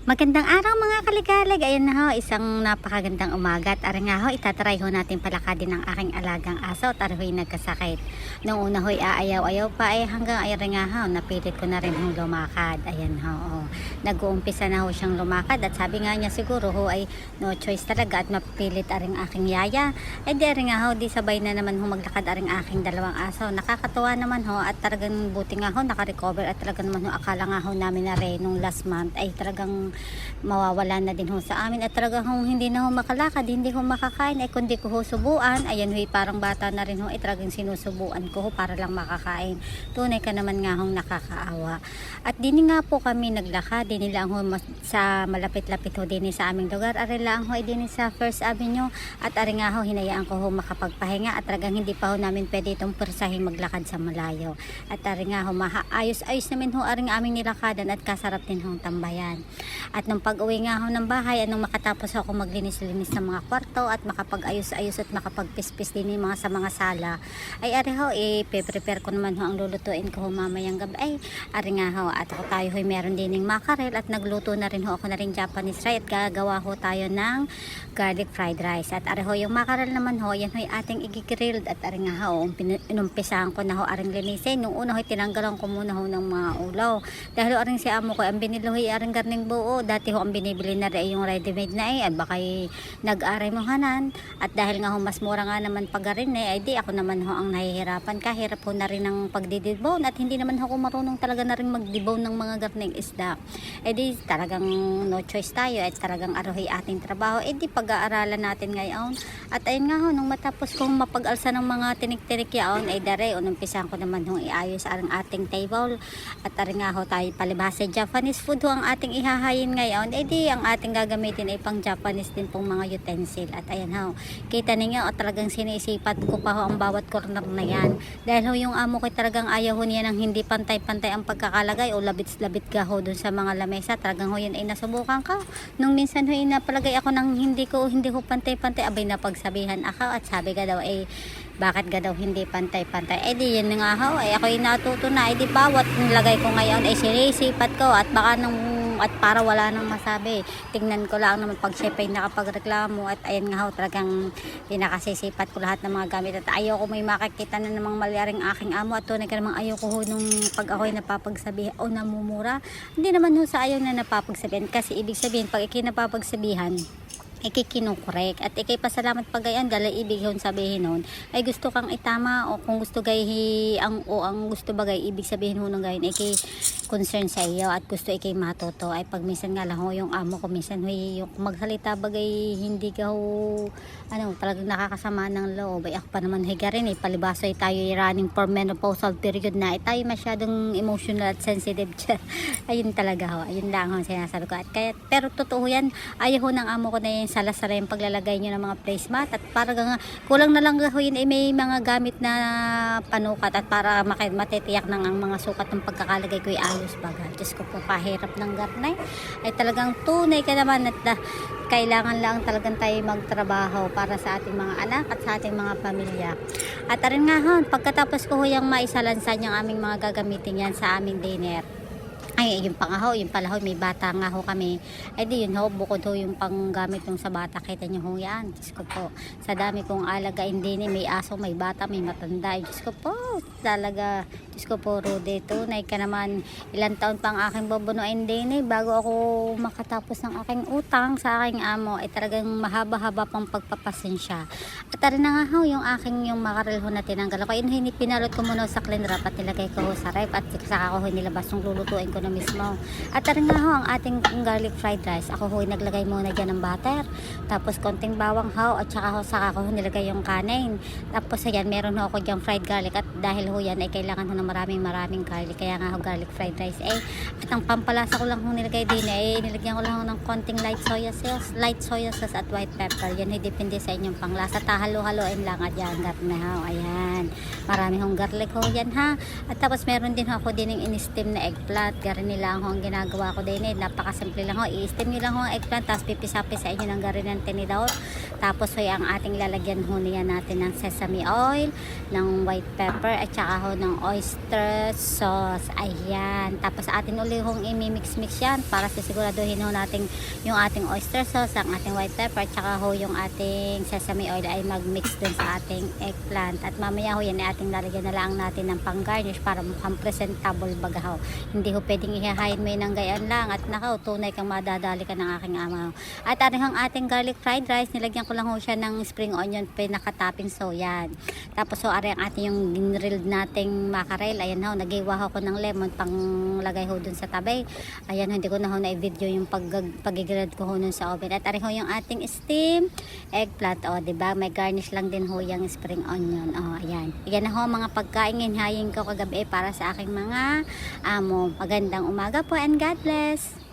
Magandang araw mga kaligalig. Ayan na ho, isang napakagandang umaga. At ari nga ho, itatry ho natin palakadin ng aking alagang aso at ari ho'y nagkasakit. Noong una ho'y aayaw-ayaw pa hanggang ay nga ho, napilit ko na rin hong lumakad. Ayan ho, oh. Nag-uumpisa na ho siyang lumakad at sabi nga niya siguro ho ay no choice talaga at mapilit aring aking yaya. Di ari nga ho, di sabay na naman ho maglakad aring aking dalawang aso. Nakakatuwa naman ho at talagang buti nga ho, nakarecover at talagang naman ho, akala nga ho namin na rin nung last month ay talagang mawawala na din ho sa amin at talagang hindi na ho makalakad, hindi ho makakain ay kundi ko ho subuan. Ayan ho, parang bata na rin ho ay talagang sinusubuan ko ho para lang makakain. Tunay ka naman nga hong nakakaawa. At din nga po kami naglakad, din lang ho sa malapit-lapit ho din sa aming lugar. Ari lang ho ay din sa First Avenue at ari nga ho hinayaan ko ho makapagpahinga at talagang hindi pa ho namin pwede itong persahin maglakad sa malayo. At ari nga ho ayos-ayos namin ho aring aming nilakadan at kasarap din hong tambayan. At nung pag-uwi nga ako ng bahay, anong makatapos ako maglinis-linis ng mga kwarto at makapag-ayos-ayos at makapag-pispis din yung mga sa mga sala, ay ari ho, prepare ko naman ho ang lulutuin ko ho mamayang gabi. Ay, ari nga ho, at ako tayo ho, meron din ng mackerel at nagluto na rin ho ako na rin Japanese rice at gagawa ho tayo ng garlic fried rice. At ari ho, yung mackerel naman ho, yan ho yung ating i-grilled at ari nga ho, inumpisahan ko na ho aring linisin. Nung una ho, tinanggalan ko muna ho ng mga ulaw. Dahil ho, aring si amo ko, ang binilo ho, aring garning buo. Dati ho ang binibili na rin yung ready-made na at baka nag-aray mo hanan at dahil nga ho mas mura nga naman pagarin ay di ako naman ho ang nahihirapan, kahirap ho na rin ng pagdidibone at hindi naman ako marunong talaga na rin magdibone ng mga garning isda. Di talagang no choice tayo at talagang arohay ating trabaho. Di pag-aaralan natin ngayon at ayun nga ho, nung matapos kong mapag-alsa ng mga tinik-tinik yaon dare unumpisan ko naman ho iayos ang ating table at ari nga ho tayo palibhasa Japanese food ho ang ating ihahayin ngayon. Di ang ating gagamitin ay pang Japanese din pong mga utensil. At ayan ho, kita ninyo talagang sinisipat ko pa ho ang bawat corner na yan. Dahil ho yung amo ko talagang ayaw ho niya ng hindi pantay-pantay ang pagkakalagay o labit-labit ka ho dun sa mga lamesa. Talagang ho yan ay nasubukan ka. Nung minsan ho napalagay ako ng hindi ko pantay-pantay, abay napagsabihan ako at sabi ka daw bakit ga daw hindi pantay-pantay. Di yun nga ho, ako'y natuto na. Di bawat nilagay ko ngayon ay sinisipat ko at baka at para wala nang masabi. Tingnan ko lang naman pag siya pa'y nakapagreklamo at ayan nga ho, talagang pinakasisipat ko lahat ng mga gamit at ayaw ko may makikita na namang maliaring aking amo at tunay ka namang ayaw ko ho nung pag ako'y napapagsabihan o namumura. Hindi naman ho sa ayaw na napapagsabihan kasi ibig sabihin pag ikinapapagsabihan ikikinukorek at pasalamat pag gayon dahil ibig yun sabihin nun ay gusto kang itama o kung gusto gayi ang gusto bagay ibig sabihin nun gayon concern sa iyo at gusto matuto ay pag minsan nga lang ho yung amo ko minsan ho yung magsalita bagay hindi ka ho talagang nakakasama ng loob ay ako pa naman higa rin palibasa tayo running for menopausal period na tayo masyadong emotional at sensitive ayun talaga ho, ayun lang ho sinasabi ko at kaya, pero totoo yan ayaw ho ng amo ko na yung salasara yung paglalagay nyo ng mga placemat at parang kulang na lang ho yun may mga gamit na panukat at para matitiyak ng ang mga sukat ng pagkakalagay ko ayos baga. Diyos ko po kahirap ng garnay ay talagang tunay ka naman at kailangan lang talagang tayo magtrabaho para sa ating mga anak at sa ating mga pamilya. At arin nga ho, pagkatapos ko ho yung maisalansan yung aming mga gagamitin yan sa aming dinner. Ay, yung pang ho, yung pala ho, may bata nga ho kami. Di yun ho, bukod ho yung panggamit nung sa bata. Kita nyo ho yan. Diyos ko po, sa dami kong alagain din may aso, may bata, may matanda. Diyos ko po, talaga, Diyos ko po, Rudy, tunay ka naman. Ilang taon pang aking babunuin din bago ako makatapos ng aking utang sa aking amo. Talagang mahaba-haba pang pagpapasensya. At rin na nga ho, yung aking yung mackerel ho na tinanggal ako. Pinalot ko muna sa clean wrap at nilagay ko ho sa ref at saka ko ho nilabas yung lulutuin ko na mismo. At rin nga ho, ang ating garlic fried rice. Ako ho, naglagay muna dyan ng butter. Tapos konting bawang ho at saka ko ho nilagay yung kanin. Tapos ayan, meron ho ako dyan fried garlic at dahil ho yan ay kailangan ho ng maraming garlic. Kaya nga ho, garlic fried rice. At ang pampalasa ko lang ho nilagay din nilagyan ko lang ho ng konting light soya sauce at white pepper. Yan ay depende sa inyong panglasa. Tahalo-haloin lang at yan. Ayan. Marami hong garlic ho yan ha. At tapos meron din ho ako din yung in-steam na eggplant, garin nila ho ang ginagawa ko din napakasimple lang ho, i-steam nyo lang ho ang eggplant tapos pipisa-pisa inyo ng garin ng tinidor. Tapos ho ang ating lalagyan ho niya natin ng sesame oil, ng white pepper at saka ho ng oyster sauce. Ayan, tapos atin uli hong i-mix-mix yan para sisiguraduhin ho natin yung ating oyster sauce, ang ating white pepper at saka ho yung ating sesame oil ay mag-mix dun sa ating eggplant. At mamaya ho yan ay ating lalagyan na lang natin ng pang-garnish para mukhang presentable baga ho. Hindi ho pwedeng ihahayin mo yun ng gayan lang at nakaw, tunay kang madadali ka ng aking ama ho. At ang ating garlic fried rice, nilagyan ko lang ho siya ng spring onion pinaka-topping, so yan. Tapos ho ari ang ating yung ginrilled nating mackerel, ayan ho, nagiwa ho ko ng lemon pang lagay ho dun sa tabi. Ayan, hindi ko na ho na-video yung pag-grilled ko ho nun sa oven. At ari ho yung ating steam eggplant, o diba, may garnish lang din ho yung spring onion, o ayan. Yan na ho mga pagkain hinhayin ko kagabi para sa aking mga amo. Magandang umaga po and God bless.